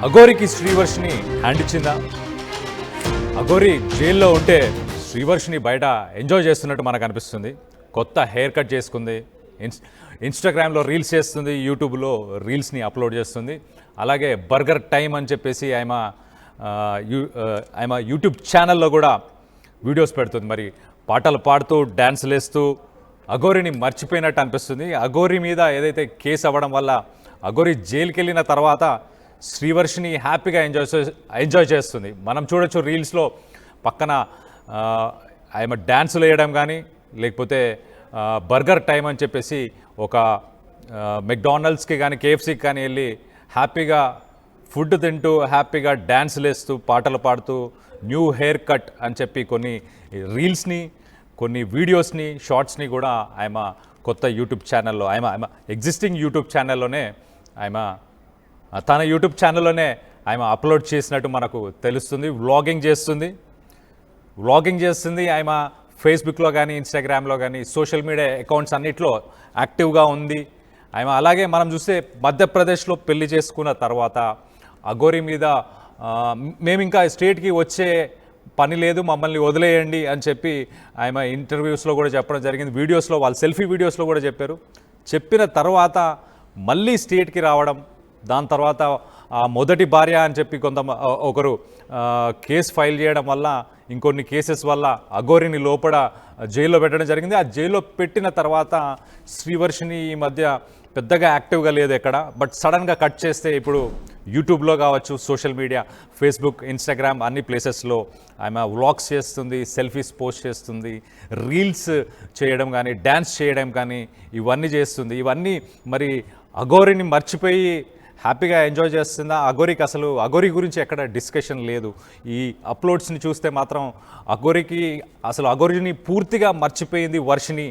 అఘోరికి Srivarshini hand ఇచ్చిందా? అఘోరి జైల్లో ఉంటే శ్రీవర్షిని బయట ఎంజాయ్ చేస్తున్నట్టు మనకు అనిపిస్తుంది. కొత్త హెయిర్ కట్ చేసుకుంది, ఇన్స్టాగ్రామ్లో రీల్స్ చేస్తుంది, యూట్యూబ్లో రీల్స్ని అప్లోడ్ చేస్తుంది. అలాగే బర్గర్ టైం అని చెప్పేసి ఆమె యూట్యూబ్ ఛానల్లో కూడా వీడియోస్ పెడుతుంది. మరి పాటలు పాడుతూ డ్యాన్స్లు వేస్తూ అఘోరిని మర్చిపోయినట్టు అనిపిస్తుంది. అఘోరి మీద ఏదైతే కేసు అవ్వడం వల్ల అఘోరి జైలుకి వెళ్ళిన తర్వాత శ్రీవర్షిని హ్యాపీగా ఎంజాయ్ చేస్తుంది. మనం చూడొచ్చు రీల్స్లో పక్కన ఆమె డ్యాన్సులు వేయడం కానీ, లేకపోతే బర్గర్ టైం అని చెప్పేసి ఒక మెక్డానల్డ్స్కి కానీ కేఎఫ్సీకి కానీ వెళ్ళి హ్యాపీగా ఫుడ్ తింటూ హ్యాపీగా డ్యాన్సులు వేస్తూ పాటలు పాడుతూ న్యూ హెయిర్ కట్ అని చెప్పి కొన్ని రీల్స్ని, కొన్ని వీడియోస్ని, షార్ట్స్ని కూడా ఆమె కొత్త యూట్యూబ్ ఛానల్లో ఆమె ఎగ్జిస్టింగ్ యూట్యూబ్ ఛానల్లోనే తన యూట్యూబ్ ఛానల్లోనే ఆమె అప్లోడ్ చేసినట్టు మనకు తెలుస్తుంది. వ్లాగింగ్ చేస్తుంది. ఆమె ఫేస్బుక్లో కానీ, ఇన్స్టాగ్రామ్లో కానీ, సోషల్ మీడియా అకౌంట్స్ అన్నిట్లో యాక్టివ్గా ఉంది ఆమె. అలాగే మనం చూస్తే మధ్యప్రదేశ్లో పెళ్లి చేసుకున్న తర్వాత అఘోరి మీద మేము ఇంకా స్టేట్కి వచ్చే పని లేదు, మమ్మల్ని వదిలేయండి అని చెప్పి ఆమె ఇంటర్వ్యూస్లో కూడా చెప్పడం జరిగింది. వీడియోస్లో, వాళ్ళ సెల్ఫీ వీడియోస్లో కూడా చెప్పారు. చెప్పిన తర్వాత మళ్ళీ స్టేట్కి రావడం, దాని తర్వాత మొదటి భార్య అని చెప్పి ఒకరు కేసు ఫైల్ చేయడం వల్ల, ఇంకొన్ని కేసెస్ వల్ల అఘోరిని లోపల జైల్లో పెట్టడం జరిగింది. ఆ జైల్లో పెట్టిన తర్వాత శ్రీవర్షిని ఈ మధ్య పెద్దగా యాక్టివ్గా లేదు ఎక్కడ. బట్ సడన్గా కట్ చేస్తే ఇప్పుడు యూట్యూబ్లో కావచ్చు, సోషల్ మీడియా, ఫేస్బుక్, ఇన్స్టాగ్రామ్ అన్ని ప్లేసెస్లో ఆమె వ్లాగ్స్ చేస్తుంది, సెల్ఫీస్ పోస్ట్ చేస్తుంది, రీల్స్ చేయడం కానీ, డ్యాన్స్ చేయడం కానీ ఇవన్నీ చేస్తుంది. ఇవన్నీ మరి అఘోరిని మర్చిపోయి హ్యాపీగా ఎంజాయ్ చేస్తుందా? అఘోరి గురించి ఎక్కడ డిస్కషన్ లేదు. ఈ అప్లోడ్స్ని చూస్తే మాత్రం అఘోరిని పూర్తిగా మర్చిపోయింది వర్షిని